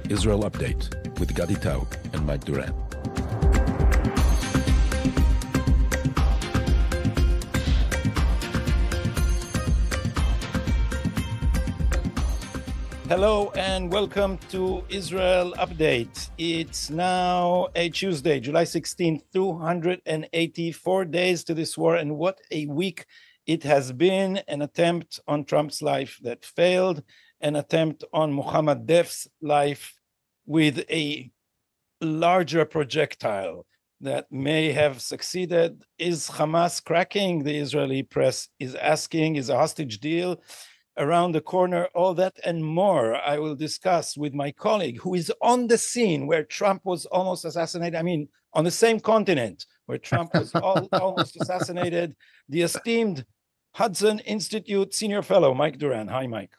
Israel Update with Gadi Taub and Mike Duran. Hello and welcome to Israel Update. It's now a Tuesday, July 16th, 284 days to this war, and what a week it has been. An attempt on Trump's life that failed, an attempt on Mohammed Def's life with a larger projectile that may have succeeded. Is Hamas cracking? The Israeli press is asking. Is a hostage deal around the corner? All that and more I will discuss with my colleague who is on the scene where Trump was almost assassinated. I mean, on the same continent where Trump was almost assassinated. The esteemed Hudson Institute Senior Fellow, Mike Duran. Hi, Mike.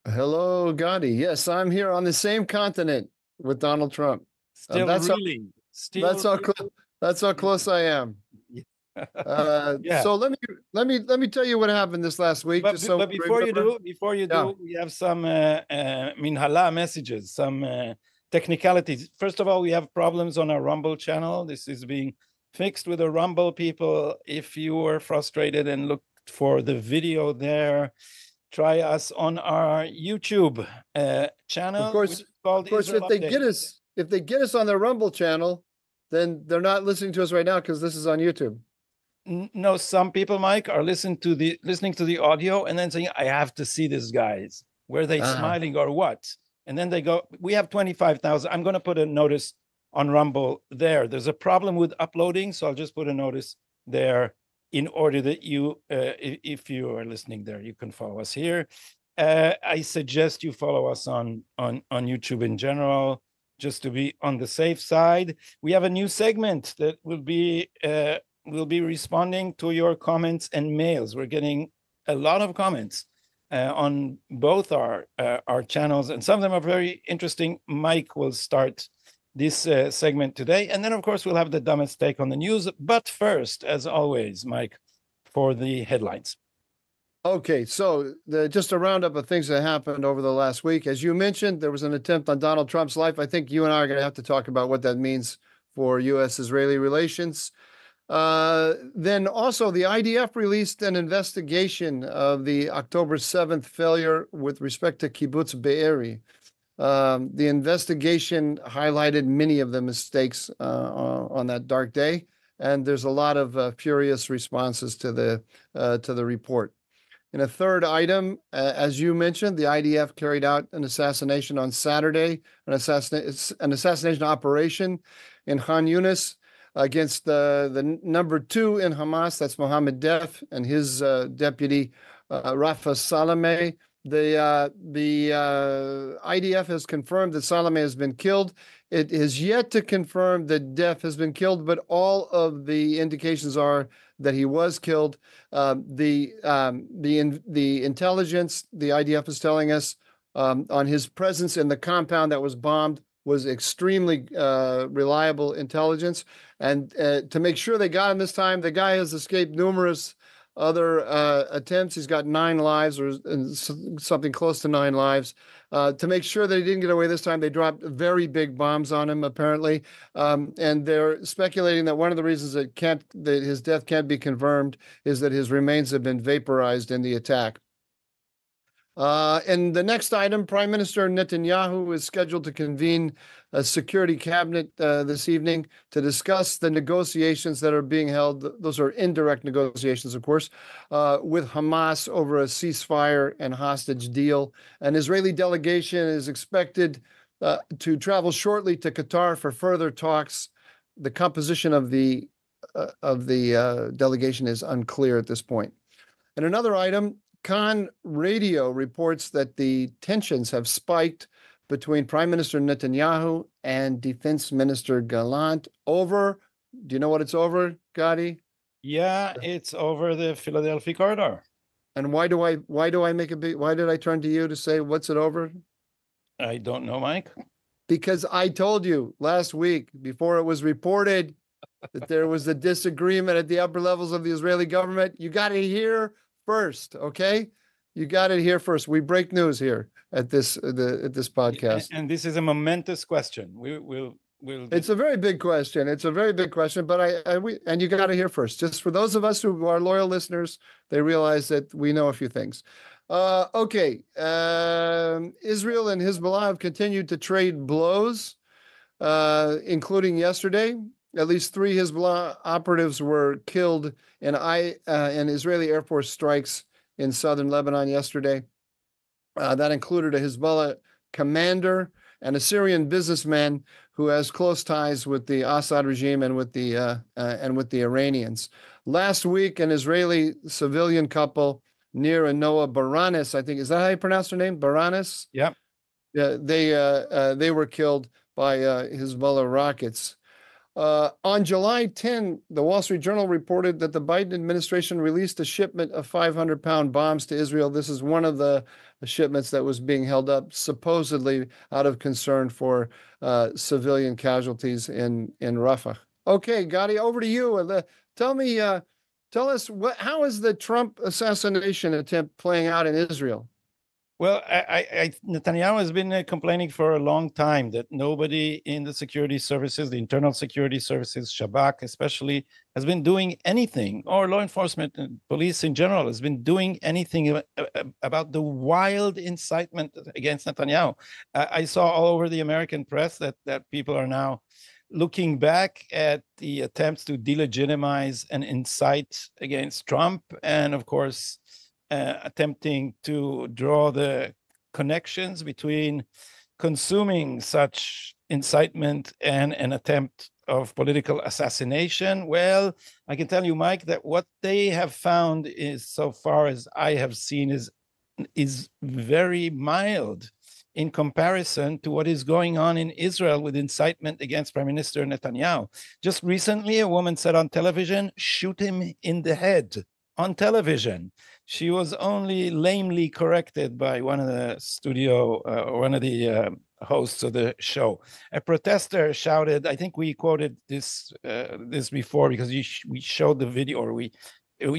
Hello, Gadi. Yes, I'm here on the same continent with Donald Trump. That's how close I am. Yeah. So let me tell you what happened this last week. But before you do, we have some minhala messages, some technicalities. First of all, we have problems on our Rumble channel. This is being fixed with the Rumble people. If you were frustrated and looked for the video there, try us on our YouTube channel. Of course, if they get us on the Rumble channel, then they're not listening to us right now because this is on YouTube. No, some people, Mike, are listening to the audio and then saying, I have to see these guys. Were they smiling or what? And then they go, we have 25,000. I'm going to put a notice on Rumble there. There's a problem with uploading, so I'll just put a notice there in order that you, if you are listening there, you can follow us here. I suggest you follow us on YouTube in general, just to be on the safe side. We have a new segment that will be responding to your comments and mails. We're getting a lot of comments on both our channels, and some of them are very interesting. Mike will start this segment today, and then of course we'll have the dumbest take on the news. But first, as always, Mike, for the headlines. Okay, so just a roundup of things that happened over the last week. As you mentioned, there was an attempt on Donald Trump's life. I think you and I are going to have to talk about what that means for U.S.-Israeli relations. Then also the IDF released an investigation of the October 7th failure with respect to Kibbutz Be'eri. The investigation highlighted many of the mistakes on that dark day, and there's a lot of furious responses to the report. In a third item, as you mentioned, the IDF carried out an assassination on Saturday, an assassination operation in Khan Yunis against the number 2 in Hamas, that's Mohammed Def, and his deputy, Rafa Salameh. The IDF has confirmed that Salameh has been killed. It is yet to confirm that Def has been killed, but all of the indications are that he was killed. The intelligence, the IDF is telling us, on his presence in the compound that was bombed was extremely reliable intelligence. And to make sure they got him this time, the guy has escaped numerous other attempts. He's got 9 lives or something close to 9 lives. To make sure that he didn't get away this time, they dropped very big bombs on him, apparently. And they're speculating that one of the reasons that his death can't be confirmed is that his remains have been vaporized in the attack. And the next item, Prime Minister Netanyahu is scheduled to convene a security cabinet this evening to discuss the negotiations that are being held. Those are indirect negotiations, of course, with Hamas over a ceasefire and hostage deal. An Israeli delegation is expected to travel shortly to Qatar for further talks. The composition of the delegation is unclear at this point. And another item, Khan Radio reports that the tensions have spiked between Prime Minister Netanyahu and Defense Minister Gallant over, do you know what it's over, Gadi? Yeah, it's over the Philadelphia corridor. And why did I turn to you to say, what's it over? I don't know, Mike. Because I told you last week, before it was reported that there was a disagreement at the upper levels of the Israeli government. You got to hear first, okay? You got it here first. We break news here at this podcast. And this is a momentous question. We'll It's a very big question. It's a very big question, but and you got it here first. Just for those of us who are loyal listeners, they realize that we know a few things. Okay. Israel and Hezbollah have continued to trade blows, including yesterday. At least 3 Hezbollah operatives were killed in Israeli Air Force strikes in southern Lebanon yesterday. That included a Hezbollah commander and a Syrian businessman who has close ties with the Assad regime and with the Iranians. Last week, an Israeli civilian couple near Noah Baranis, I think, is that how you pronounce their name? Baranis? Yeah. They were killed by Hezbollah rockets. On July 10, the Wall Street Journal reported that the Biden administration released a shipment of 500-pound bombs to Israel. This is one of the shipments that was being held up, supposedly out of concern for civilian casualties in Rafah. Okay, Gadi, over to you. Tell us how is the Trump assassination attempt playing out in Israel? Well, Netanyahu has been complaining for a long time that nobody in the security services, the internal security services, Shabak especially, has been doing anything, or law enforcement and police in general has been doing anything about the wild incitement against Netanyahu. I saw all over the American press that people are now looking back at the attempts to delegitimize and incite against Trump, and of course, attempting to draw the connections between consuming such incitement and an attempt of political assassination. Well, I can tell you, Mike, that what they have found is, so far as I have seen, is very mild in comparison to what is going on in Israel with incitement against Prime Minister Netanyahu. Just recently, a woman said on television, "Shoot him in the head," on television. She was only lamely corrected by one of the hosts of the show. A protester shouted, I think we quoted this before because we showed the video, or we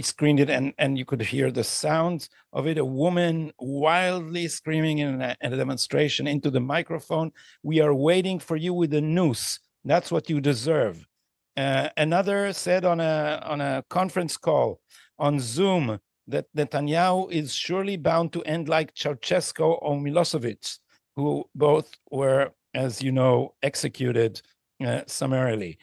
screened it, and you could hear the sounds of it. A woman wildly screaming in a demonstration into the microphone, "We are waiting for you with a noose. That's what you deserve." Another said on a conference call on Zoom that Netanyahu is surely bound to end like Ceausescu or Milosevic, who both were, as you know, executed summarily.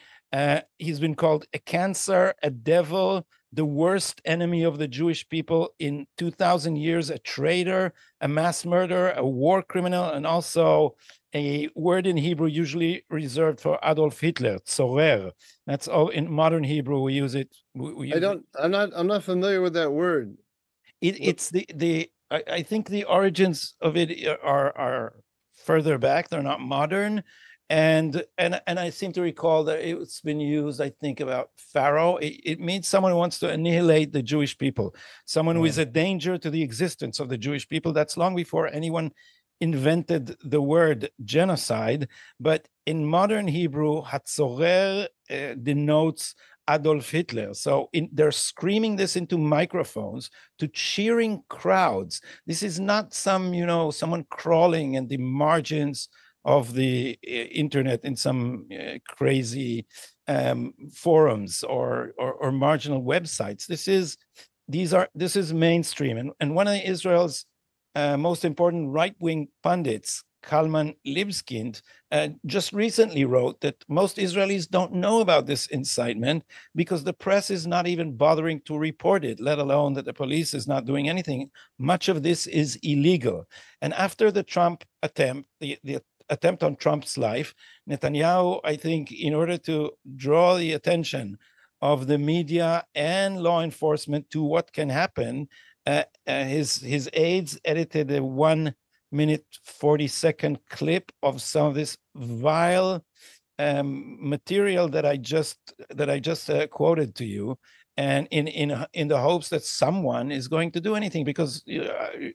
He's been called a cancer, a devil, the worst enemy of the Jewish people in 2,000 years, a traitor, a mass murderer, a war criminal, and also a word in Hebrew usually reserved for Adolf Hitler, tzorer. That's all in modern Hebrew. We use it. I'm not familiar with that word. It's I think the origins of it are further back. They're not modern. And I seem to recall that it's been used, I think, about Pharaoh. It means someone who wants to annihilate the Jewish people, someone who is a danger to the existence of the Jewish people. That's long before anyone invented the word genocide. But in modern Hebrew, hatzorer denotes Adolf Hitler. So they're screaming this into microphones to cheering crowds. This is not someone crawling in the margins of the internet in some crazy forums or marginal websites. This is mainstream. And one of Israel's most important right-wing pundits, Kalman Libskind, just recently wrote that most Israelis don't know about this incitement because the press is not even bothering to report it, let alone that the police is not doing anything. Much of this is illegal. And after the Trump attempt, the attempt on Trump's life, Netanyahu, I think, in order to draw the attention of the media and law enforcement to what can happen, his aides edited a 1-minute 40-second clip of some of this vile material that I just quoted to you, and in the hopes that someone is going to do anything. Because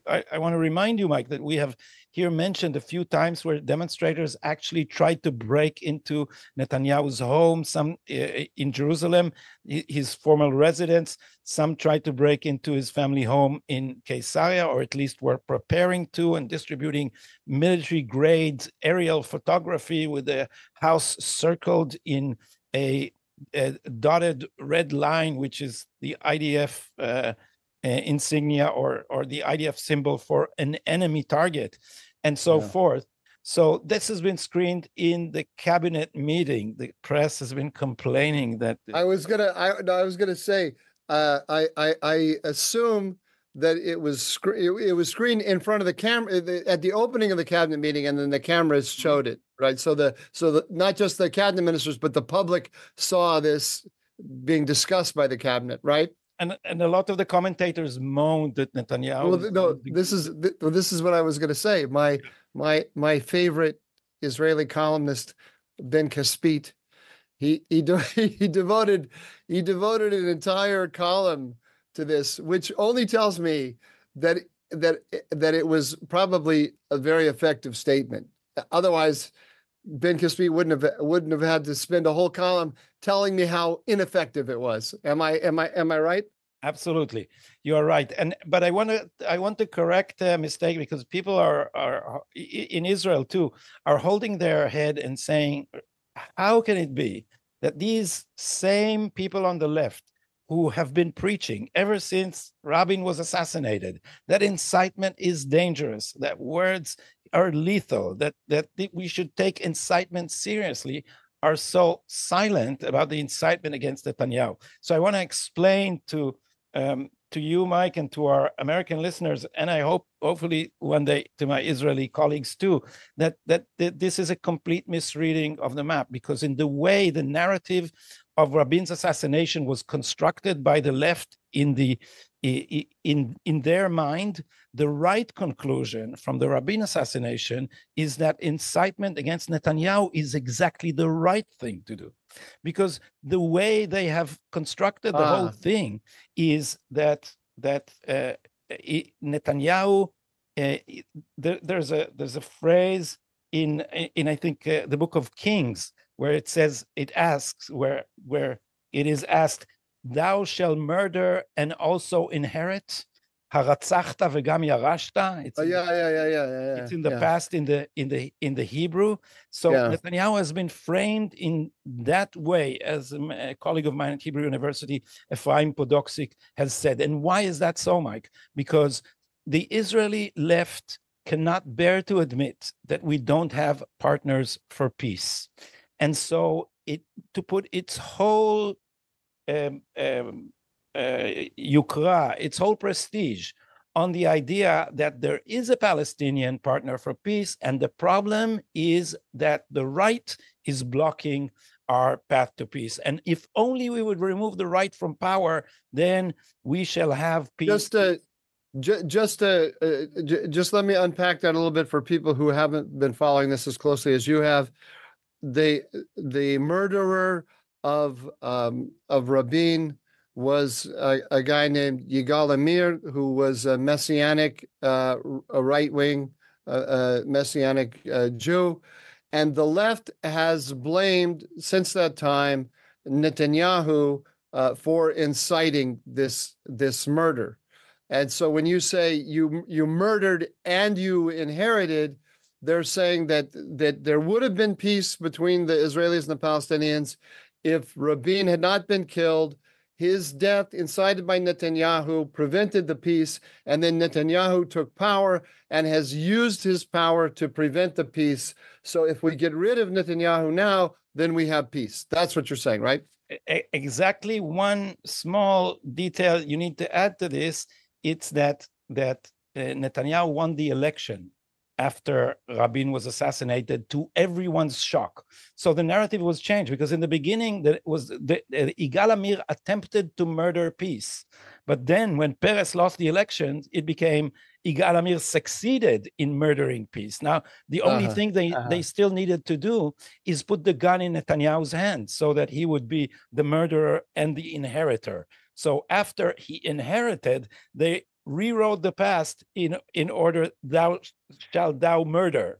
I want to remind you, Mike, that we have here mentioned a few times where demonstrators actually tried to break into Netanyahu's home, some in Jerusalem, his former residence. Some tried to break into his family home in Caesarea, or at least were preparing to, and distributing military-grade aerial photography with the house circled in a dotted red line, which is the IDF insignia or the IDF symbol for an enemy target, and so forth. So this has been screened in the cabinet meeting. The press has been complaining that I was gonna say, I assume that it was screened in front of the camera at the opening of the cabinet meeting, and then the cameras showed it, right? So the not just the cabinet ministers, but the public saw this being discussed by the cabinet, right? And a lot of the commentators moaned that Netanyahu. Well, no, this is what I was going to say. My favorite Israeli columnist, Ben Caspit, he devoted an entire column to this, which only tells me that it was probably a very effective statement. Otherwise, Ben Caspit wouldn't have had to spend a whole column telling me how ineffective it was. Am I right? Absolutely, you are right. But I want to correct a mistake, because people are in Israel too are holding their head and saying, how can it be that these same people on the left who have been preaching ever since Rabin was assassinated, that incitement is dangerous, that words are lethal, that we should take incitement seriously, are so silent about the incitement against Netanyahu? So I want to explain to you, Mike, and to our American listeners, and I hopefully one day to my Israeli colleagues too, that this is a complete misreading of the map, because in the way the narrative of Rabin's assassination was constructed by the left in their mind, the right conclusion from the Rabin assassination is that incitement against Netanyahu is exactly the right thing to do, because the way they have constructed the whole thing is that Netanyahu. There's a phrase in I think the Book of Kings where it asks where it is asked, "Thou shalt murder and also inherit." Haratzachta v'gam yarashta. It's It's in the past in the Hebrew. So Netanyahu has been framed in that way, as a colleague of mine at Hebrew University, Ephraim Podoksik, has said. And why is that so, Mike? Because the Israeli left cannot bear to admit that we don't have partners for peace. And so to put its whole yukra, its whole prestige on the idea that there is a Palestinian partner for peace, and the problem is that the right is blocking our path to peace. And if only we would remove the right from power, then we shall have peace. Just let me unpack that a little bit for people who haven't been following this as closely as you have. The murderer of Rabin was a guy named Yigal Amir, who was a messianic, a right-wing messianic Jew, and the left has blamed since that time Netanyahu for inciting this murder. And so when you say you murdered and you inherited, they're saying that there would have been peace between the Israelis and the Palestinians if Rabin had not been killed. His death, incited by Netanyahu, prevented the peace, and then Netanyahu took power and has used his power to prevent the peace. So if we get rid of Netanyahu now, then we have peace. That's what you're saying, right? Exactly. One small detail you need to add to this, it's that Netanyahu won the election after Rabin was assassinated, to everyone's shock. So the narrative was changed, because in the beginning, Yigal Amir attempted to murder peace. But then when Peres lost the elections, it became Yigal Amir succeeded in murdering peace. Now, the only thing they still needed to do is put the gun in Netanyahu's hands so that he would be the murderer and the inheritor. So after he inherited, they rewrote the past in order, thou shalt thou murder.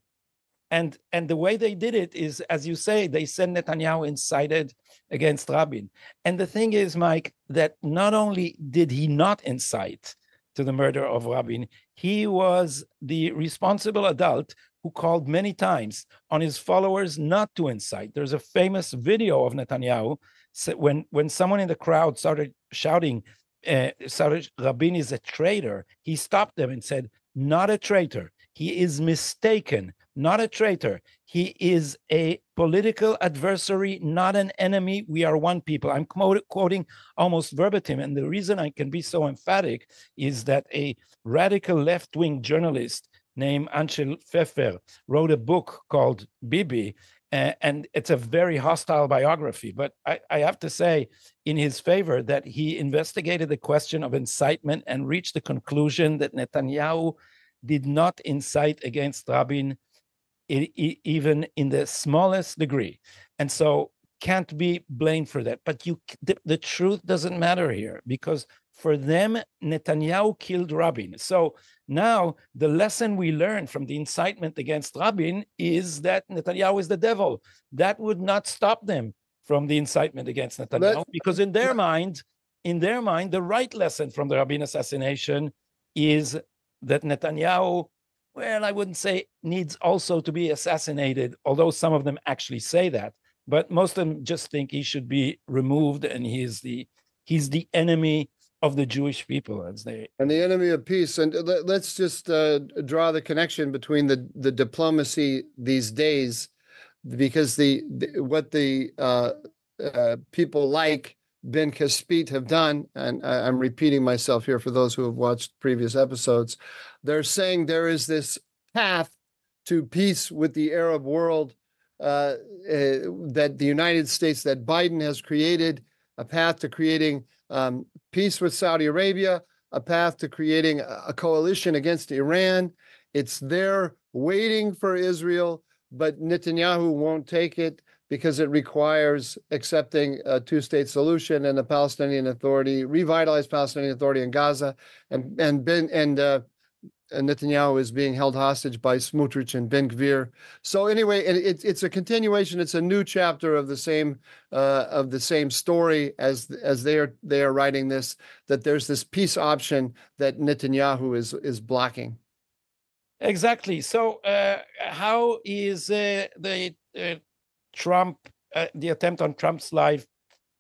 And the way they did it is, as you say, they said Netanyahu incited against Rabin. And the thing is, Mike, that not only did he not incite to the murder of Rabin, he was the responsible adult who called many times on his followers not to incite. There's a famous video of Netanyahu when someone in the crowd started shouting, Rabin is a traitor, he stopped them and said, not a traitor. He is mistaken, not a traitor. He is a political adversary, not an enemy. We are one people. I'm quoting almost verbatim. And the reason I can be so emphatic is that a radical left-wing journalist named Anshel Pfeffer wrote a book called Bibi, and it's a very hostile biography. But I have to say in his favor that he investigated the question of incitement and reached the conclusion that Netanyahu did not incite against Rabin even in the smallest degree. And so can't be blamed for that. But the truth doesn't matter here, because for them, Netanyahu killed Rabin. So now the lesson we learn from the incitement against Rabin is that Netanyahu is the devil. That would not stop them from the incitement against Netanyahu, because in their mind, the right lesson from the Rabin assassination is that Netanyahu, well, I wouldn't say needs also to be assassinated, although some of them actually say that, but most of them just think he should be removed, and he's the enemy of the Jewish people, as they and the enemy of peace. And let's just draw the connection between the diplomacy these days, because what the people like Ben Caspit have done, and I'm repeating myself here for those who have watched previous episodes, they're saying there is this path to peace with the Arab world that the United States, that Biden has created, a path to creating peace with Saudi Arabia, a path to creating a coalition against Iran. It's there waiting for Israel, but Netanyahu won't take it, because it requires accepting a two-state solution and the Palestinian Authority, revitalized Palestinian Authority in Gaza, and Netanyahu is being held hostage by Smotrich and Ben Gvir. So anyway, it's a continuation. It's a new chapter of the same story as they are writing this. That there's this peace option that Netanyahu is blocking. Exactly. So how is the Trump, the attempt on Trump's life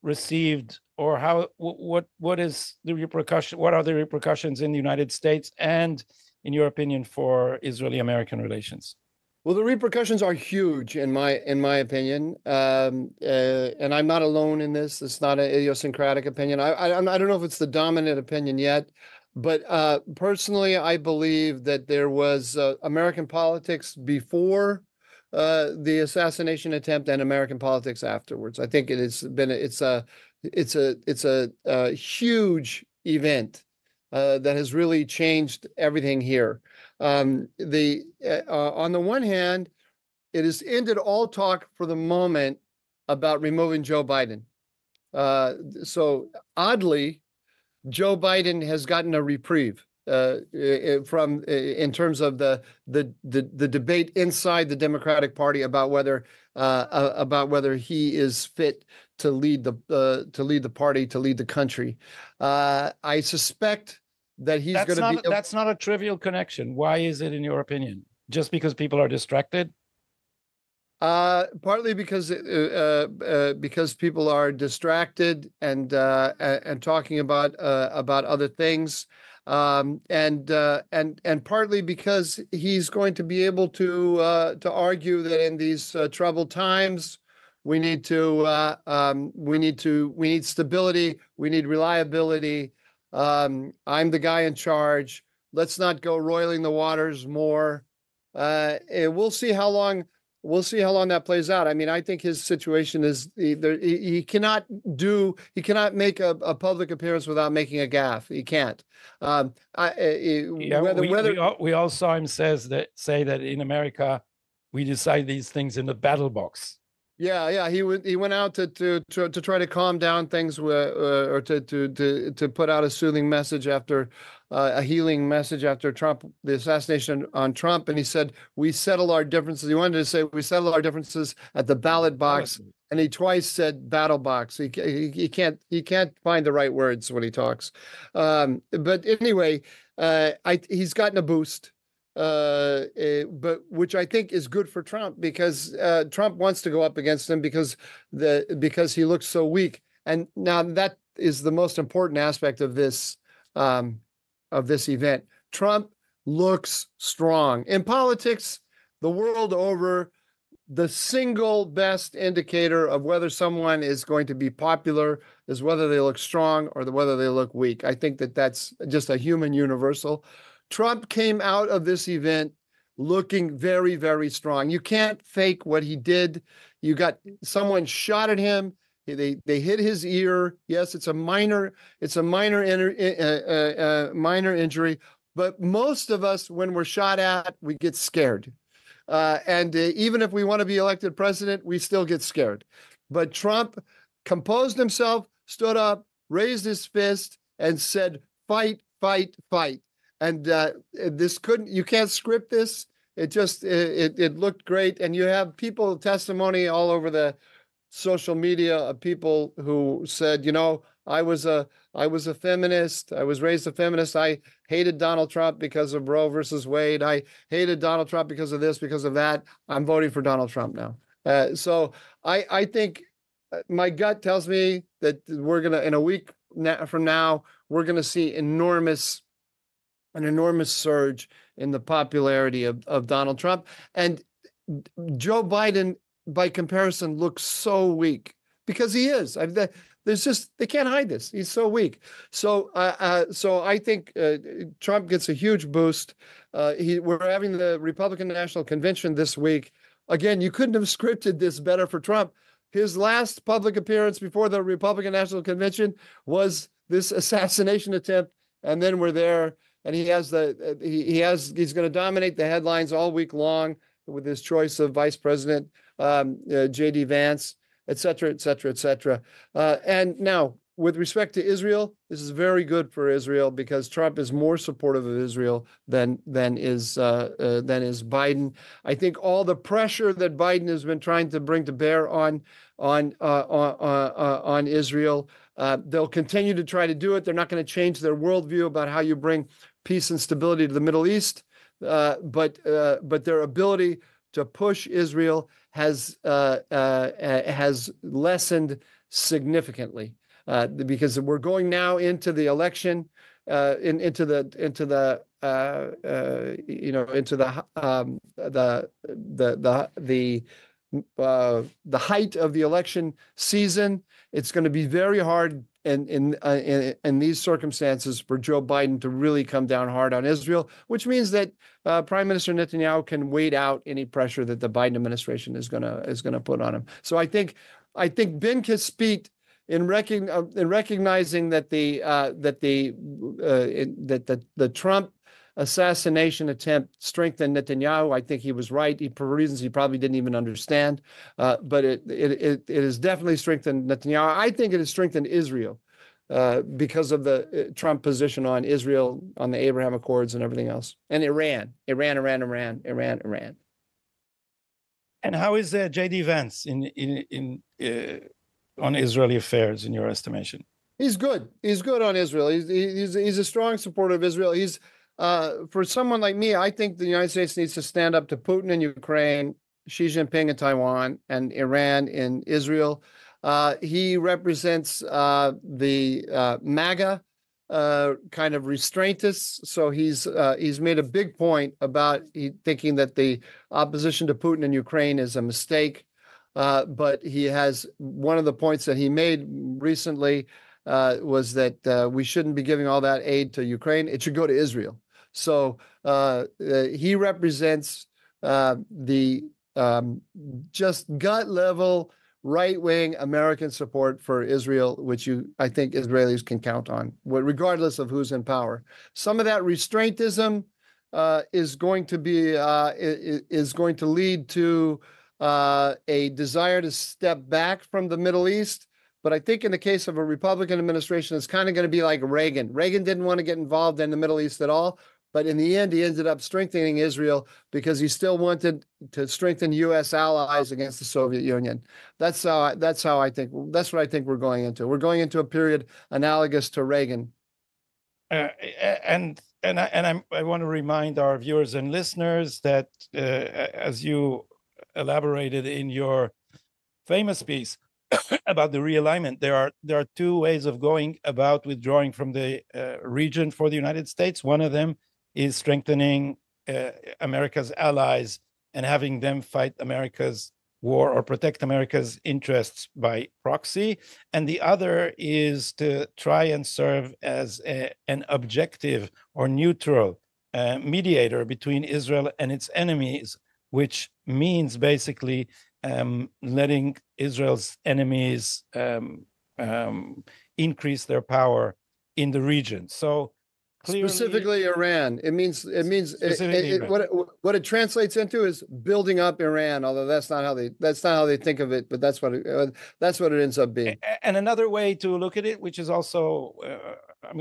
received, or what is the repercussion? What are the repercussions in the United States and, in your opinion, for Israeli-American relations? Well, the repercussions are huge, in my opinion, and I'm not alone in this. It's not an idiosyncratic opinion. I don't know if it's the dominant opinion yet, but personally, I believe that there was American politics before the assassination attempt and American politics afterwards. I think it's a huge event that has really changed everything here. On the one hand, it has ended all talk for the moment about removing Joe Biden. So oddly, Joe Biden has gotten a reprieve in terms of the debate inside the Democratic Party about whether he is fit to lead the party, to lead the country. I suspect that he's going to be. That's not a trivial connection. Why is it, in your opinion? Just because people are distracted? Partly because people are distracted and talking about other things, and partly because he's going to be able to argue that in these troubled times we need stability, we need reliability. I'm the guy in charge. Let's not go roiling the waters more. We'll see how long that plays out. I mean, I think his situation is he cannot make a public appearance without making a gaffe. He can't. We all saw him say that in America we decide these things in the battle box. Yeah. He went out to try to calm down things, or to put out a soothing message after a healing message after the assassination on Trump, and he said we settle our differences. He wanted to say we settle our differences at the ballot box, and he twice said battle box. He can't find the right words when he talks. But anyway, he's gotten a boost. But which I think is good for Trump, because Trump wants to go up against him because he looks so weak. And now that is the most important aspect of this event. Trump looks strong. In politics, the world over, the single best indicator of whether someone is going to be popular is whether they look strong or whether they look weak. I think that's just a human universal. Trump came out of this event looking very, very strong. You can't fake what he did. You got someone shot at him. They hit his ear. Yes, it's a minor injury. But most of us, when we're shot at, we get scared. And even if we want to be elected president, we still get scared. But Trump composed himself, stood up, raised his fist, and said, "Fight, fight, fight." And you can't script this. It looked great. And you have testimony all over the social media of people who said, I was a feminist. I was raised a feminist. I hated Donald Trump because of Roe versus Wade. I hated Donald Trump because of this, because of that. I'm voting for Donald Trump now. So I think my gut tells me that we're going to, in a week from now, we're going to see an enormous surge in the popularity of Donald Trump. And Joe Biden, by comparison, looks so weak, because he is. They can't hide this. He's so weak. So I think Trump gets a huge boost. We're having the Republican National Convention this week. Again, you couldn't have scripted this better for Trump. His last public appearance before the Republican National Convention was this assassination attempt, and then we're there. And he's going to dominate the headlines all week long with his choice of Vice President J.D. Vance, et cetera, et cetera, et cetera. And now, with respect to Israel, this is very good for Israel, because Trump is more supportive of Israel than is Biden. I think all the pressure that Biden has been trying to bring to bear on Israel, they'll continue to try to do it. They're not going to change their worldview about how you bring peace and stability to the Middle East, but their ability to push Israel has lessened significantly, because we're going now into the election, into the height of the election season. It's going to be very hard in these circumstances for Joe Biden to really come down hard on Israel, which means that Prime Minister Netanyahu can wait out any pressure that the Biden administration is going to put on him. So I think Ben Caspit, in recognizing that the Trump assassination attempt strengthened Netanyahu, I think he was right, for reasons he probably didn't even understand. But it has definitely strengthened Netanyahu. I think it has strengthened Israel because of the Trump position on Israel, on the Abraham Accords and everything else. And Iran. And how is J.D. Vance on Israeli affairs, in your estimation? He's good. He's good on Israel. He's a strong supporter of Israel. He's for someone like me, I think the United States needs to stand up to Putin in Ukraine, Xi Jinping in Taiwan, and Iran in Israel. He represents the MAGA kind of restraintists. So he's made a big point about thinking that the opposition to Putin in Ukraine is a mistake. But he has one of the points that he made recently was that we shouldn't be giving all that aid to Ukraine. It should go to Israel. So he represents the just gut level right-wing American support for Israel, which I think Israelis can count on, regardless of who's in power. Some of that restraintism is going to lead to a desire to step back from the Middle East. But I think in the case of a Republican administration, it's kind of going to be like Reagan. Reagan didn't want to get involved in the Middle East at all. But in the end, he ended up strengthening Israel because he still wanted to strengthen U.S. allies against the Soviet Union. That's what I think we're going into. We're going into a period analogous to Reagan. I want to remind our viewers and listeners that as you elaborated in your famous piece about the realignment, there are two ways of going about withdrawing from the region for the United States. One of them is strengthening America's allies and having them fight America's war or protect America's interests by proxy. And the other is to try and serve as an objective or neutral mediator between Israel and its enemies, which means basically letting Israel's enemies increase their power in the region. So clearly, specifically Iran. It means what it translates into is building up Iran. Although that's not how they think of it, but that's what it ends up being. And another way to look at it, which is also,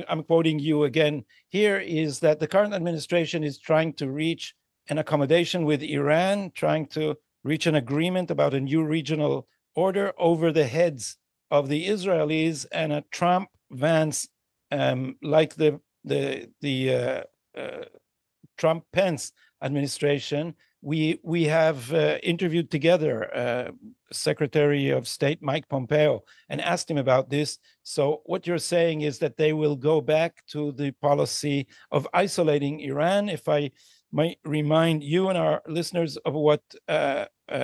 I'm quoting you again here, is that the current administration is trying to reach an accommodation with Iran, trying to reach an agreement about a new regional order over the heads of the Israelis, and a Trump-Vance, like the Trump-Pence administration. We have interviewed together Secretary of State Mike Pompeo and asked him about this. So what you're saying is that they will go back to the policy of isolating Iran. If I might remind you and our listeners of what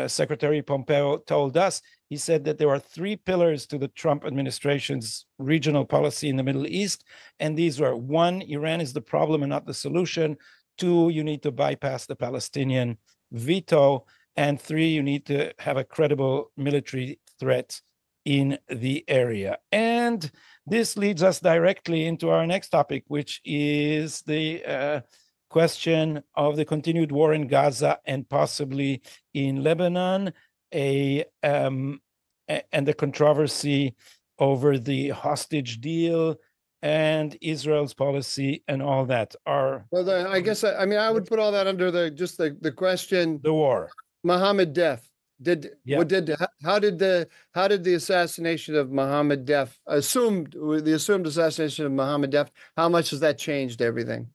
Secretary Pompeo told us, he said that there are three pillars to the Trump administration's regional policy in the Middle East. And these are: one, Iran is the problem and not the solution; two, you need to bypass the Palestinian veto; and three, you need to have a credible military threat in the area. And this leads us directly into our next topic, which is the question of the continued war in Gaza and possibly in Lebanon, and the controversy over the hostage deal and Israel's policy and all that. I would put all that under the question, the war. Mohammed death. How did the assassination of Mohammed the assumed assassination of Mohammed Deff, how much has that changed everything?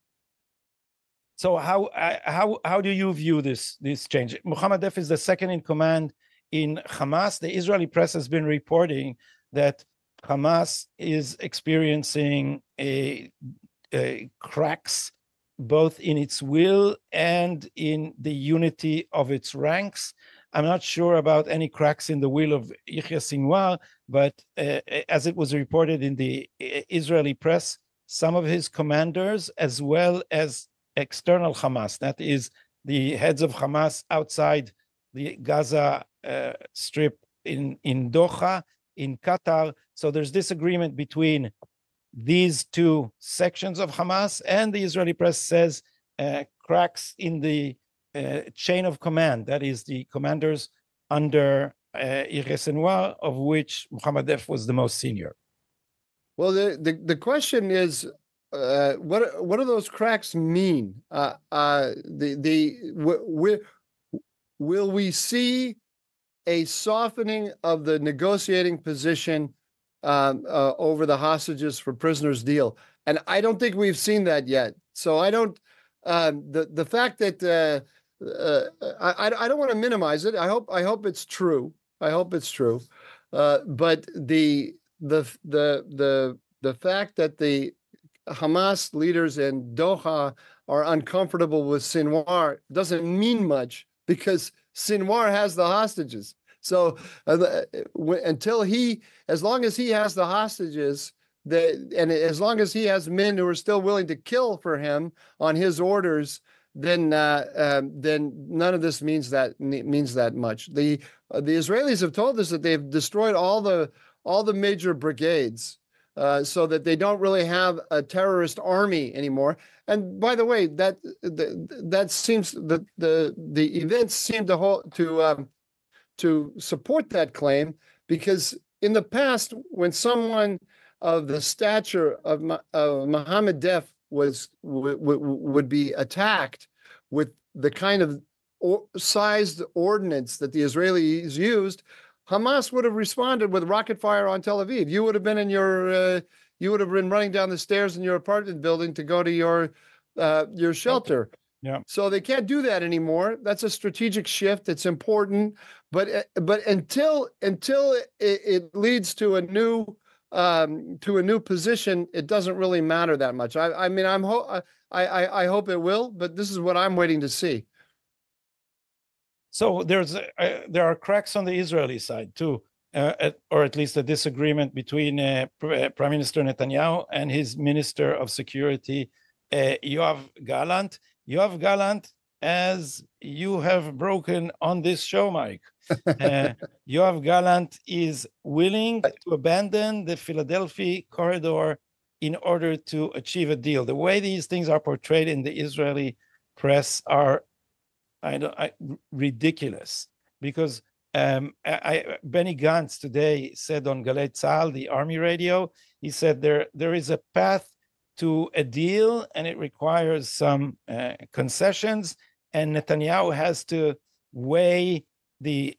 So how do you view this change? Mohammed Deff is the second in command in Hamas. The Israeli press has been reporting that Hamas is experiencing cracks both in its will and in the unity of its ranks. I'm not sure about any cracks in the will of Yahya Sinwar, but as it was reported in the Israeli press, some of his commanders, as well as external Hamas, that is the heads of Hamas outside the Gaza Strip in Doha, in Qatar. So there's disagreement between these two sections of Hamas, and the Israeli press says cracks in the chain of command, that is the commanders under Yahya Sinwar, of which Mohammed Deff was the most senior. Well, the question is, what do those cracks mean? Will we see a softening of the negotiating position over the hostages for prisoners deal? And I don't think we've seen that yet. So I don't. The fact that I don't want to minimize it. I hope it's true. I hope it's true. But the fact that the Hamas leaders in Doha are uncomfortable with Sinwar doesn't mean much, because Sinwar has the hostages. So as long as he has the hostages, and as long as he has men who are still willing to kill for him on his orders, then none of this means that much. The Israelis have told us that they've destroyed all the major brigades, so that they don't really have a terrorist army anymore. And by the way, that seems the events seem to to support that claim, because in the past, when someone of the stature of Mohammed Def would be attacked with the kind of sized ordnance that the Israelis used, Hamas would have responded with rocket fire on Tel Aviv. You would have been you would have been running down the stairs in your apartment building to go to your shelter. Yeah. So they can't do that anymore. That's a strategic shift. It's important, but until it leads to a new position, it doesn't really matter that much. I mean, I hope it will, but this is what I'm waiting to see. So there are cracks on the Israeli side too, or at least a disagreement between Prime Minister Netanyahu and his Minister of Security, Yoav Gallant. Yoav Gallant, as you have broken on this show, Mike, Yoav Gallant is willing to abandon the Philadelphia corridor in order to achieve a deal. The way these things are portrayed in the Israeli press are ridiculous, because Benny Gantz today said on Galei Tzahal, the army radio, he said there is a path to a deal and it requires some concessions, and Netanyahu has to weigh the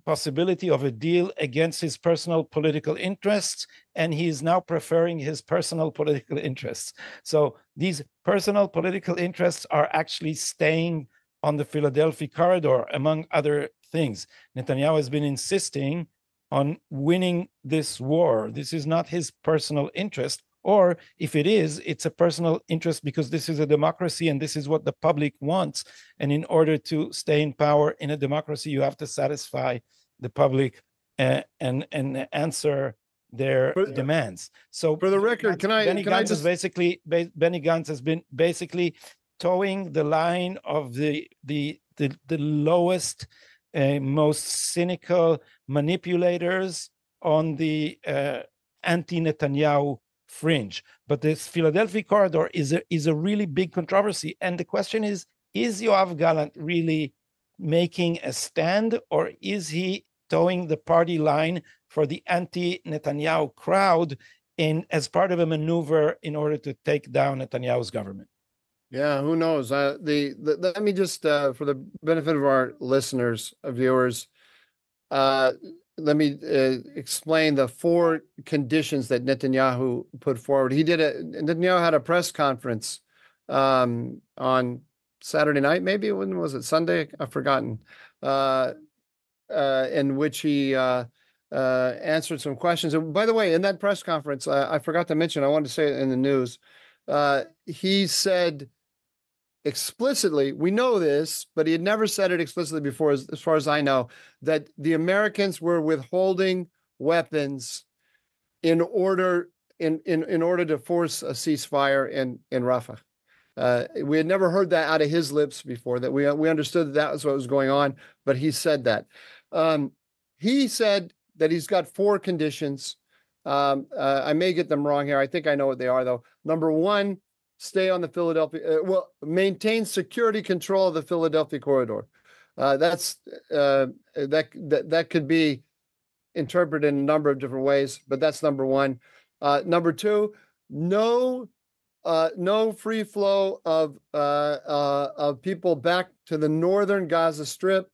possibility of a deal against his personal political interests, and he is now preferring his personal political interests. So these personal political interests are actually staying on the Philadelphia corridor, among other things. Netanyahu has been insisting on winning this war. This is not his personal interest, or if it is, it's a personal interest because this is a democracy and this is what the public wants. And in order to stay in power in a democracy, you have to satisfy the public and answer their demands. So for the record, Benny Gantz has been basically towing the line of the lowest, most cynical manipulators on the anti-Netanyahu fringe. But this Philadelphia corridor is a really big controversy, and the question is Yoav Gallant really making a stand, or is he towing the party line for the anti-Netanyahu crowd as part of a maneuver in order to take down Netanyahu's government? Yeah, who knows? Let me just, for the benefit of our listeners, viewers, let me explain the 4 conditions that Netanyahu put forward. Netanyahu had a press conference on Saturday night, maybe. When was it? Sunday? I've forgotten. In which he answered some questions. And by the way, in that press conference, I forgot to mention, I wanted to say it in the news. He said explicitly, we know this, but he had never said it explicitly before, as far as I know, that the Americans were withholding weapons in order to force a ceasefire in Rafah. We had never heard that out of his lips before, that we understood that was what was going on, but he said that. He said that he's got 4 conditions. I may get them wrong here. I think I know what they are, though. Number 1, stay on the Philadelphia, maintain security control of the Philadelphia corridor. That could be interpreted in a number of different ways, but that's number 1. Number 2, no free flow of people back to the northern Gaza Strip.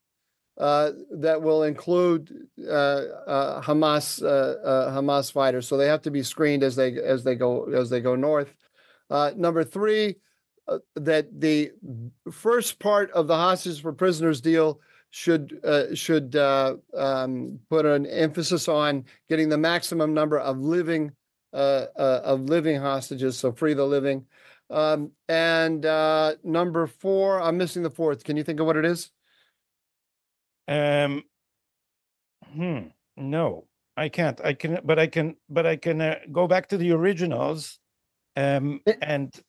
That will include Hamas fighters, so they have to be screened as they go north. Number 3, that the first part of the hostages for prisoners deal should put an emphasis on getting the maximum number of living hostages, so free the living. And number 4, I'm missing the 4th. Can you think of what it is? No, I can't. I can go back to the originals. And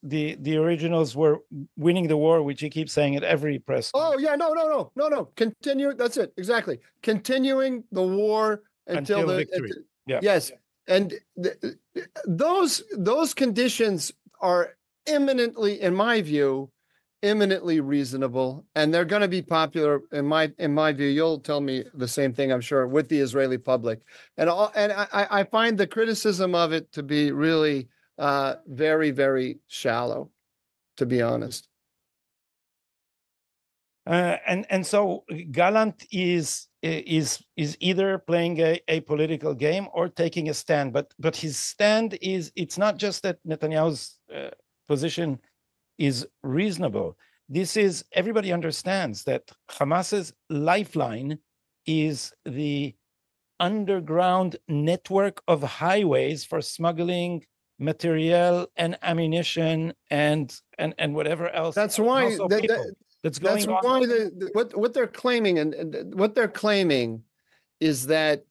the originals were winning the war, which he keeps saying at every press conference. Oh yeah, no. Continue. That's it. Exactly. Continuing the war until the victory. Yeah. Yes. And those conditions are eminently, in my view, eminently reasonable, and they're going to be popular in my view. You'll tell me the same thing, I'm sure, with the Israeli public. And I find the criticism of it to be really very, very shallow, to be honest. And so Gallant is either playing a political game or taking a stand, but his stand is, it's not just that Netanyahu's position is reasonable. This is, everybody understands that Hamas's lifeline is the underground network of highways for smuggling material and ammunition and whatever else. That's why that's going on. Why what they're claiming, and what they're claiming is that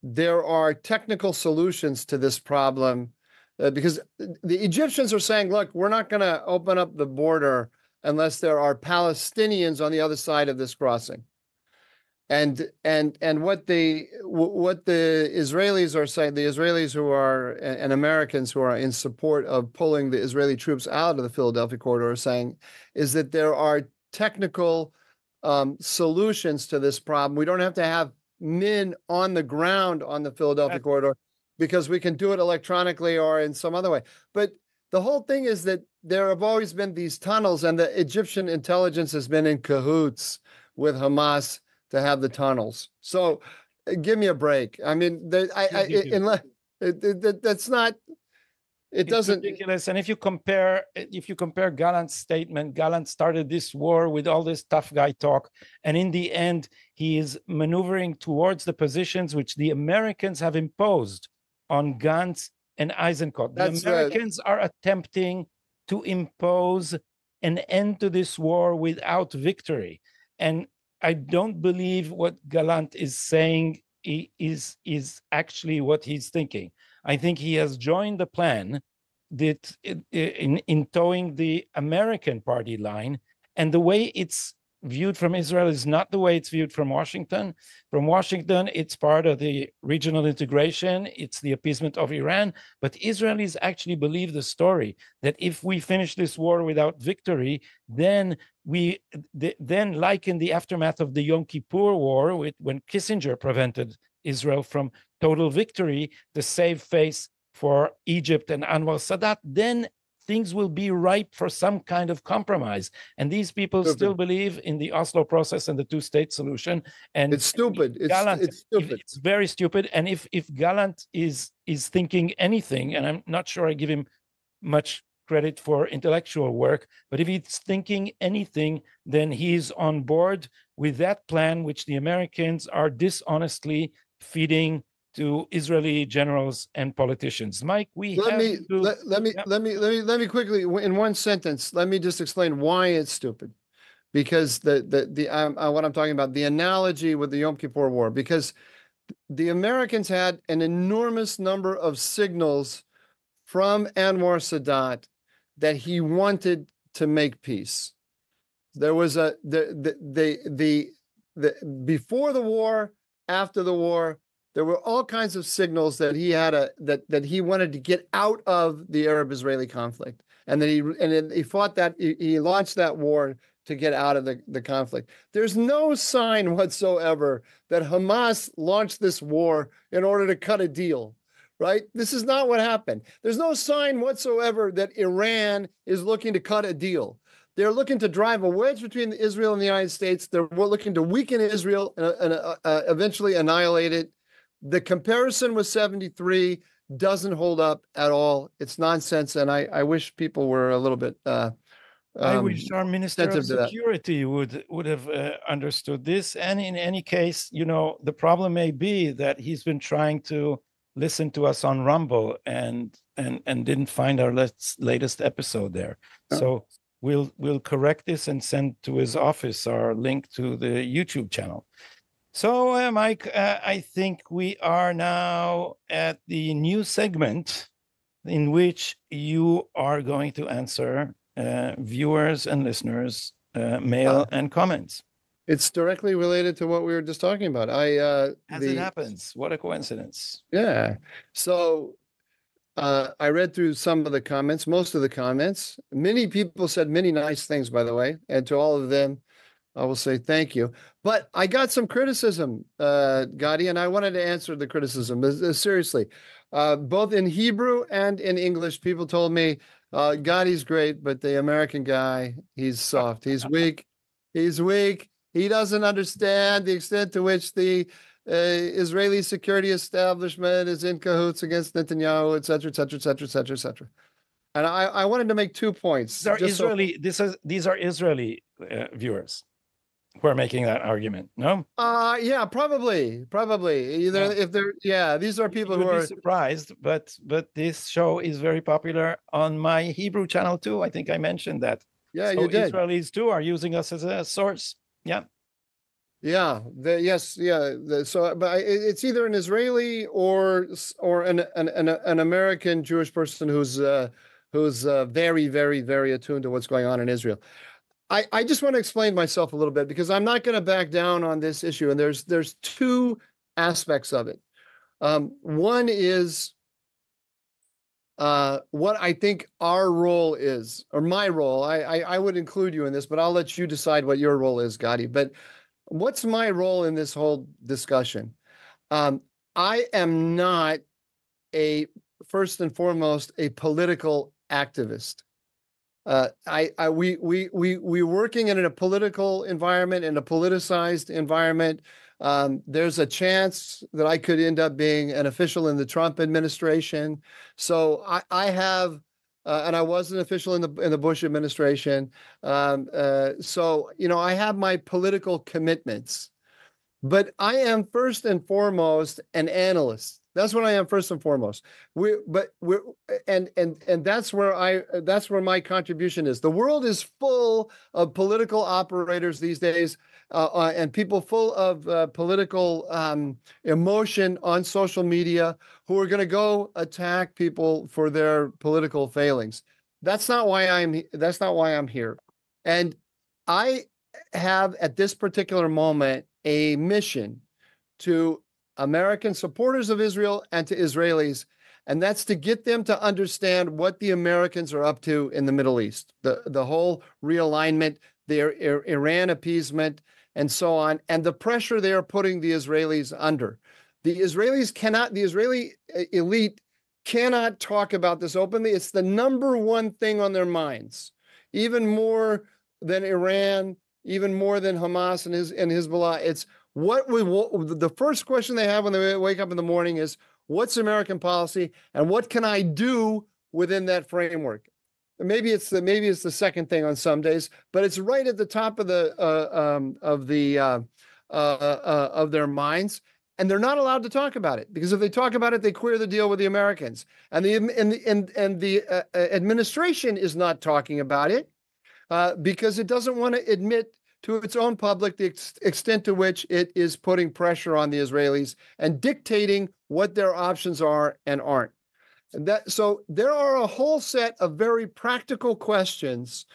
there are technical solutions to this problem, because the Egyptians are saying, look, we're not going to open up the border unless there are Palestinians on the other side of this crossing. And what the Israelis are saying, the Israelis who are, and Americans who are in support of pulling the Israeli troops out of the Philadelphia corridor, are saying is that there are technical solutions to this problem. We don't have to have men on the ground on the Philadelphia corridor, because we can do it electronically or in some other way. But the whole thing is that there have always been these tunnels, and the Egyptian intelligence has been in cahoots with Hamas to have the tunnels. So give me a break. I mean, that's not, it doesn't. It's ridiculous. And if you compare Gallant's statement, Gallant started this war with all this tough guy talk, and in the end, he is maneuvering towards the positions which the Americans have imposed on Gantz and Eisenkot. The Americans are attempting to impose an end to this war without victory. And I don't believe what Gallant is saying is actually what he's thinking. I think he has joined the plan that in towing the American party line, and the way it's viewed from Israel is not the way it's viewed from Washington. From Washington, it's part of the regional integration. It's the appeasement of Iran. But Israelis actually believe the story that if we finish this war without victory, then like in the aftermath of the Yom Kippur War, when Kissinger prevented Israel from total victory to save face for Egypt and Anwar Sadat, then things will be ripe for some kind of compromise. And these people still believe in the Oslo process and the two-state solution. And it's stupid. It's stupid. It's very stupid. And if Gallant is thinking anything, and I'm not sure I give him much credit for intellectual work, but if he's thinking anything, then he's on board with that plan, which the Americans are dishonestly feeding to Israeli generals and politicians. Mike, let me quickly, in one sentence, let me just explain why it's stupid. Because what I'm talking about, the analogy with the Yom Kippur War, because the Americans had an enormous number of signals from Anwar Sadat that he wanted to make peace. There was before the war, after the war, there were all kinds of signals that he had that he wanted to get out of the Arab-Israeli conflict, and then he fought that, he launched that war to get out of the conflict. There's no sign whatsoever that Hamas launched this war in order to cut a deal, right? This is not what happened. There's no sign whatsoever that Iran is looking to cut a deal. They're looking to drive a wedge between Israel and the United States. They're looking to weaken Israel and eventually annihilate it. The comparison with 73 doesn't hold up at all. It's nonsense, and I wish people were a little bit I wish our Minister of Security would have understood this. And in any case, the problem may be that he's been trying to listen to us on Rumble and didn't find our latest episode there. Oh. So we'll correct this and send to his office our link to the YouTube channel. So, Mike, I think we are now at the new segment in which you are going to answer viewers and listeners' mail and comments. It's directly related to what we were just talking about. As it happens, what a coincidence. Yeah. So I read through some of the comments, most of the comments. Many people said many nice things, by the way, and to all of them, I will say thank you. But I got some criticism, Gadi, and I wanted to answer the criticism. Seriously, both in Hebrew and in English, people told me, Gadi's great, but the American guy, he's soft. He's weak. He's weak. He doesn't understand the extent to which the Israeli security establishment is in cahoots against Netanyahu, et cetera, et cetera, et cetera, et cetera, et cetera. And I wanted to make 2 points. These are Israeli viewers who are making that argument. No? Yeah, probably. Either if they're these are people who are surprised, but this show is very popular on my Hebrew channel too. I think I mentioned that. Yeah, so you did. Israelis too are using us as a source. Yeah. Yeah. But it's either an Israeli or an American Jewish person who's very, very, very attuned to what's going on in Israel. I just want to explain myself a little bit because I'm not going to back down on this issue, and there's 2 aspects of it. One is what I think our role is, or my role. I would include you in this, but I'll let you decide what your role is, Gadi. But what's my role in this whole discussion? I am not first and foremost a political activist. We working in a political environment, in a politicized environment. There's a chance that I could end up being an official in the Trump administration. So I have, and I was an official in the Bush administration. So I have my political commitments, but I am first and foremost an analyst. That's what I am first and foremost. And that's where my contribution is. The world is full of political operators these days, and people full of political emotion on social media who are going to go attack people for their political failings. That's not why I'm here. And I have at this particular moment a mission to American supporters of Israel and to Israelis, and that's to get them to understand what the Americans are up to in the Middle East, the whole realignment, their Iran appeasement, and so on, and the pressure they are putting the Israelis under. The Israeli elite cannot talk about this openly. It's the number one thing on their minds, even more than Iran, even more than Hamas and Hezbollah. It's the first question they have when they wake up in the morning is, what's American policy and what can I do within that framework? Maybe it's the second thing on some days, but it's right at the top of their minds, and they're not allowed to talk about it because if they talk about it, they queer the deal with the Americans, and the administration is not talking about it because it doesn't want to admit to its own public the extent to which it is putting pressure on the Israelis and dictating what their options are and aren't. So there are a whole set of very practical questions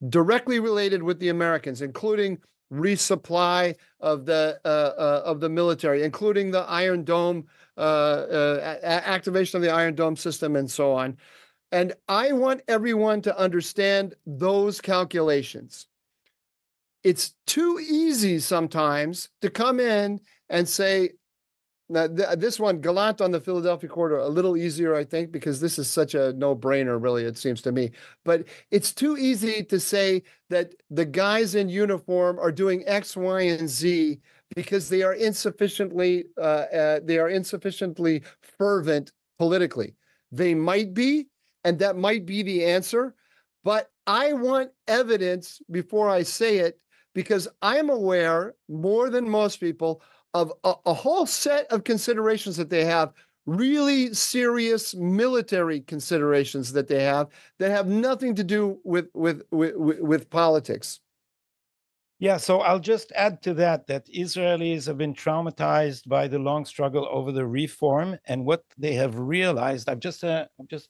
directly related with the Americans, including resupply of the military, including the Iron Dome, activation of the Iron Dome system, and so on. And I want everyone to understand those calculations. It's too easy sometimes to come in and say, this one, Galant on the Philadelphia corridor, a little easier, I think, because this is such a no-brainer, really, it seems to me. But it's too easy to say that the guys in uniform are doing X, Y, and Z because they are insufficiently fervent politically. They might be, and that might be the answer. But I want evidence before I say it, because I'm aware, more than most people, of a whole set of considerations that they have, really serious military considerations that they have that have nothing to do with politics. Yeah, so I'll just add to that Israelis have been traumatized by the long struggle over the reform, and what they have realized. I've just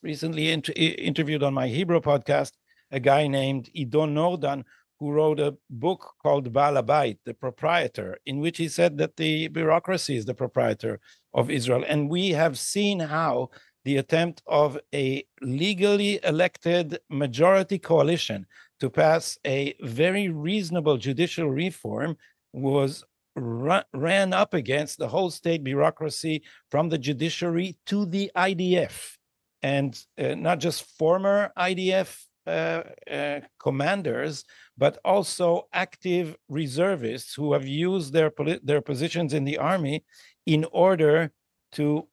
recently interviewed on my Hebrew podcast a guy named Idon Nordan, who wrote a book called Baal Habayit, the proprietor, in which he said that the bureaucracy is the proprietor of Israel. And we have seen how the attempt of a legally elected majority coalition to pass a very reasonable judicial reform was ran up against the whole state bureaucracy, from the judiciary to the IDF, and not just former IDF commanders, but also active reservists who have used their positions in the army in order to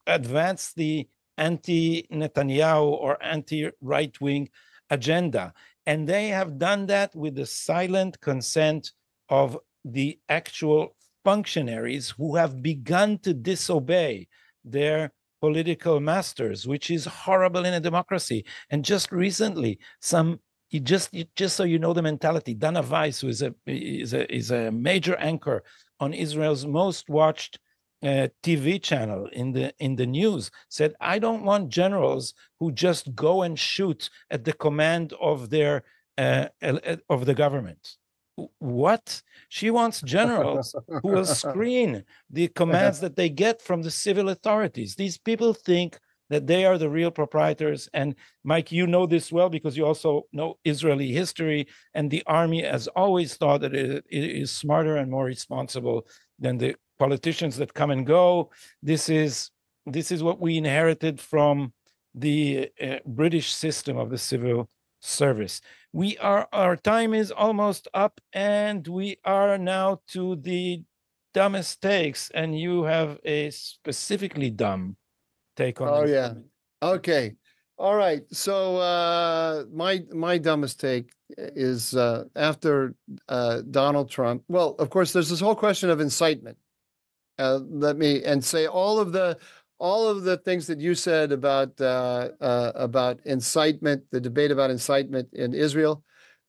advance the anti-Netanyahu or anti-right-wing agenda. And they have done that with the silent consent of the actual functionaries who have begun to disobey their political masters, which is horrible in a democracy. And just recently, just so you know the mentality, Dana Weiss, who is a major anchor on Israel's most watched TV channel in the news, said, I don't want generals who just go and shoot at the command of the government. What? She wants generals who will screen the commands that they get from the civil authorities. These people think that they are the real proprietors. And Mike, you know this well because you also know Israeli history, and the army has always thought that it is smarter and more responsible than the politicians that come and go. This is what we inherited from the British system of the civil service. Our time is almost up, and we are now to the dumbest takes, and you have a specifically dumb take on. Oh yeah. Okay. All right. So my dumbest take is after Donald Trump. Well, of course, there's this whole question of incitement. Let me say all of the things that you said about incitement, the debate about incitement in Israel.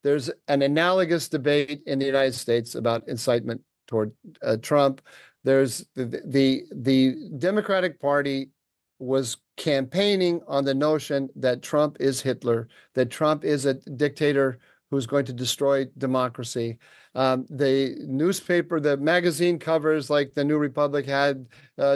There's an analogous debate in the United States about incitement toward Trump. There's the Democratic Party was campaigning on the notion that Trump is Hitler, that Trump is a dictator who's going to destroy democracy. The newspaper, the magazine covers, like the New Republic, had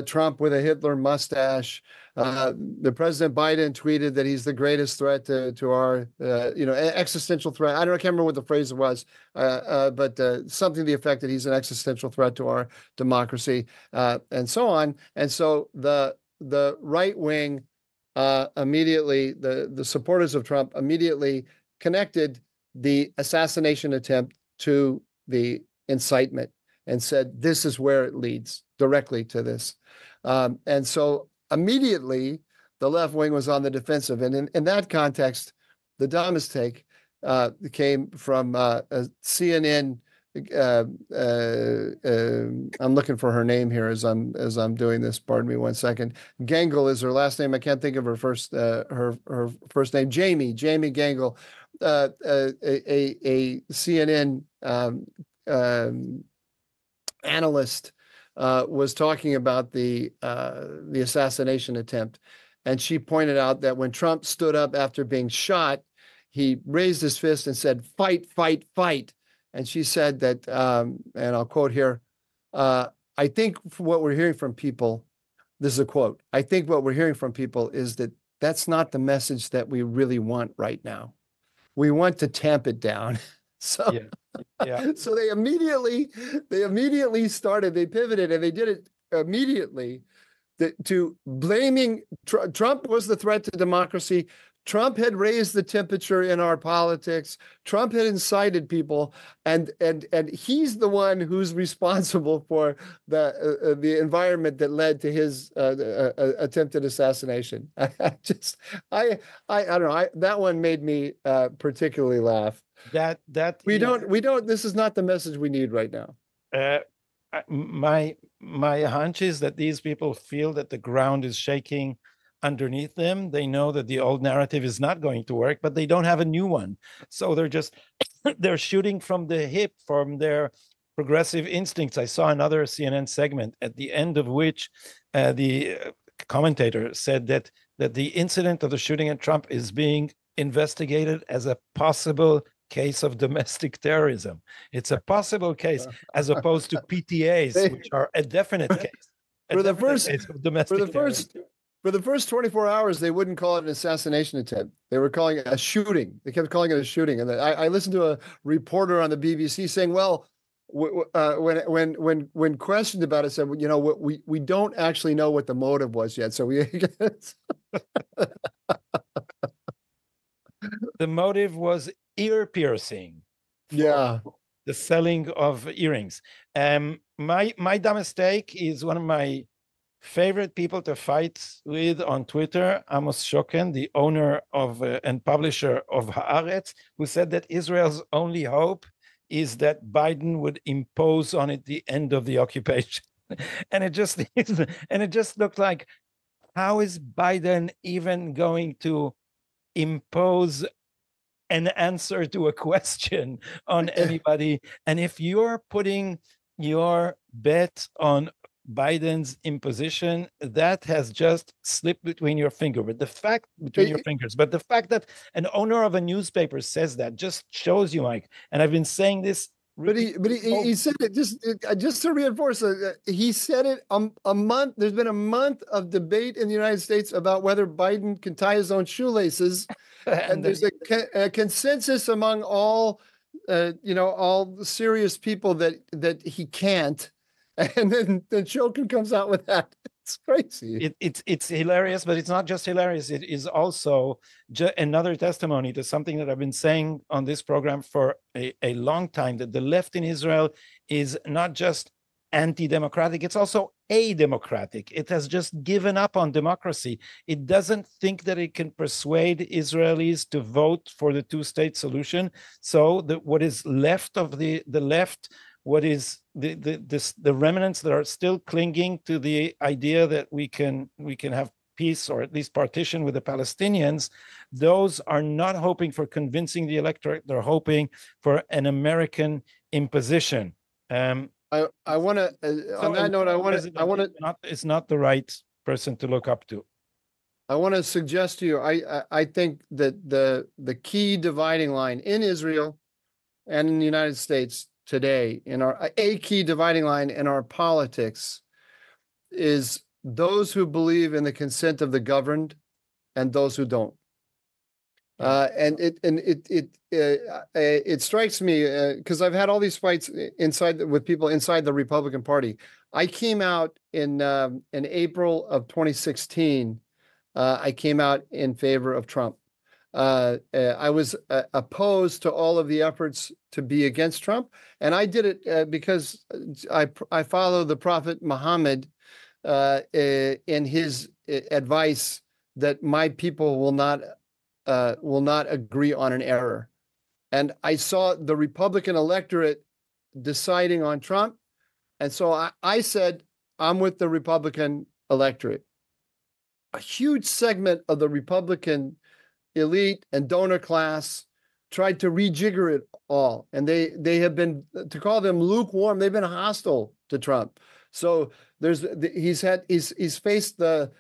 Trump with a Hitler mustache. The President Biden tweeted that he's the greatest threat to our, existential threat. I can't remember what the phrase was, but something to the effect that he's an existential threat to our democracy, and so on. And so the right wing immediately, the supporters of Trump immediately connected the assassination attempt to the incitement and said, this is where it leads, directly to this. And so immediately the left wing was on the defensive. And in that context, the dumbest take came from a CNN. I'm looking for her name here as I'm doing this. Pardon me 1 second. Gangle is her last name. I can't think of her first name. Jamie Gangle, a CNN analyst, was talking about the assassination attempt, and she pointed out that when Trump stood up after being shot, he raised his fist and said, "Fight, fight, fight." And she said that, and I'll quote here, I think what we're hearing from people, this is a quote, I think what we're hearing from people is that that's not the message that we really want right now. We want to tamp it down. So, yeah. So they immediately pivoted, and they did it immediately to blaming Trump was the threat to democracy. Trump had raised the temperature in our politics. Trump had incited people, and he's the one who's responsible for the environment that led to his attempted assassination. I don't know. That one made me particularly laugh. We don't. This is not the message we need right now. My hunch is that these people feel that the ground is shaking underneath them. They know that the old narrative is not going to work, but they don't have a new one. So they're shooting from the hip, from their progressive instincts. I saw another CNN segment at the end of which the commentator said that the incident of the shooting at Trump is being investigated as a possible case of domestic terrorism. It's a possible case as opposed to PTAs, which are a definite case. For the first, domestic for the first 24 hours, they wouldn't call it an assassination attempt. They were calling it a shooting. They kept calling it a shooting. And I listened to a reporter on the BBC saying, well, when questioned about it, said, you know, we don't actually know what the motive was yet. So we the motive was ear piercing. Yeah. The selling of earrings. My dumb mistake is one of my favorite people to fight with on Twitter, Amos Shoken, the owner of and publisher of Haaretz, who said that Israel's only hope is that Biden would impose on it the end of the occupation. And it just looked like, how is Biden even going to impose an answer to a question on anybody? And if you're putting your bet on Biden's imposition, that has just slipped between your fingers. But the fact that an owner of a newspaper says that just shows you, Mike. And I've been saying this. But he said it just to reinforce. He said it a month. There's been a month of debate in the United States about whether Biden can tie his own shoelaces, and there's a consensus among all, all serious people that he can't. And then Shokin comes out with that. It's crazy. It's hilarious, but it's not just hilarious. It is also another testimony to something that I've been saying on this program for a long time, that the left in Israel is not just anti-democratic, it's also a-democratic. It has just given up on democracy. It doesn't think that it can persuade Israelis to vote for the two-state solution. So what is left of the left, what is the remnants that are still clinging to the idea that we can have peace or at least partition with the Palestinians, those are not hoping for convincing the electorate. They're hoping for an American imposition. I want to on that note, I want to it's not the right person to look up to. I want to suggest to you, I think that the key dividing line in Israel and in the United States today, a key dividing line in our politics, is those who believe in the consent of the governed and those who don't. And it strikes me because I've had all these fights with people inside the Republican Party. I came out in April of 2016. I came out in favor of Trump. I was opposed to all of the efforts to be against Trump, and I did it because I follow the Prophet Muhammad in his advice that my people will not agree on an error. And I saw the Republican electorate deciding on Trump, and so I said, I'm with the Republican electorate. A huge segment of the Republican elite and donor class tried to rejigger it all, and they have been, to call them lukewarm, they've been hostile to Trump. So he's faced the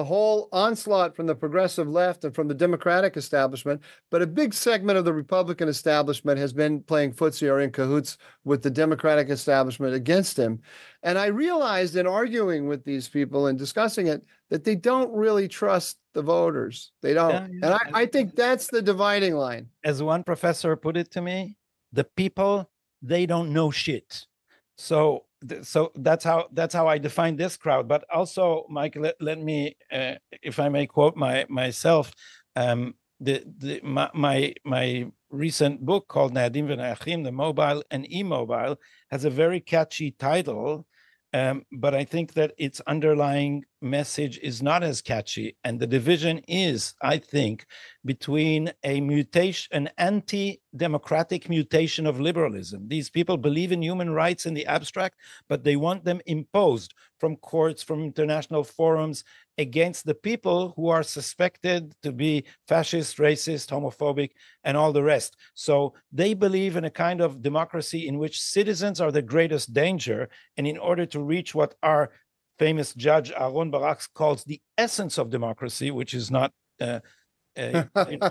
whole onslaught from the progressive left and from the Democratic establishment, but a big segment of the Republican establishment has been playing footsie or in cahoots with the Democratic establishment against him. And I realized in arguing with these people and discussing it that they don't really trust the voters. They don't. Yeah. And I think that's the dividing line. As one professor put it to me, the people, they don't know shit. So that's how I define this crowd. But also, Mike, let me, if I may quote myself, my recent book called Nadim ומתווכחים, the mobile and e-mobile, has a very catchy title, but I think that its underlying message is not as catchy. And the division is, I think, between an anti-democratic mutation of liberalism. These people believe in human rights in the abstract, but they want them imposed from courts, from international forums, against the people who are suspected to be fascist, racist, homophobic, and all the rest. So they believe in a kind of democracy in which citizens are the greatest danger, and in order to reach what our famous judge Aaron Barak calls the essence of democracy, which is not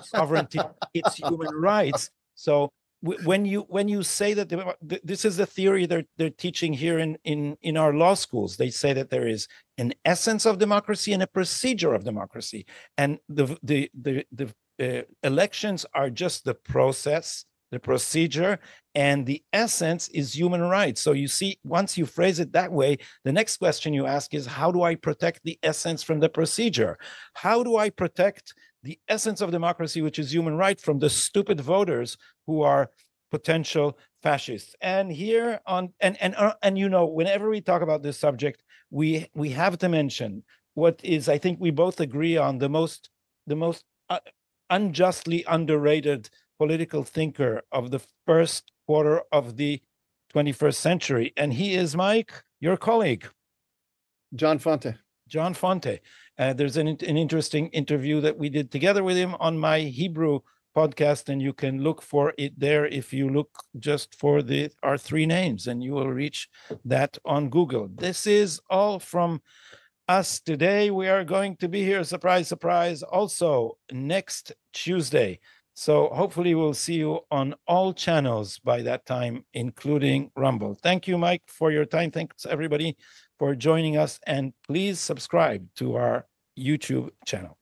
sovereignty, it's human rights. So when you say that this is the theory they're teaching here in our law schools, they say that there is an essence of democracy and a procedure of democracy, and the elections are just the process, the procedure, and the essence is human rights. So you see, once you phrase it that way, the next question you ask is, how do I protect the essence from the procedure? How do I protect the essence of democracy, which is human right, from the stupid voters who are potential fascists? And here on and you know, whenever we talk about this subject, we have to mention what is, I think we both agree on, the most unjustly underrated political thinker of the first quarter of the 21st century, and he is, Mike, your colleague, John Fonte. John Fonte. There's an interesting interview that we did together with him on my Hebrew podcast, and you can look for it there if you look just for our three names, and you will reach that on Google. This is all from us today. We are going to be here, surprise, surprise, also next Tuesday. So hopefully we'll see you on all channels by that time, including Rumble. Thank you, Mike, for your time. Thanks, everybody, for joining us. And please subscribe to our YouTube channel.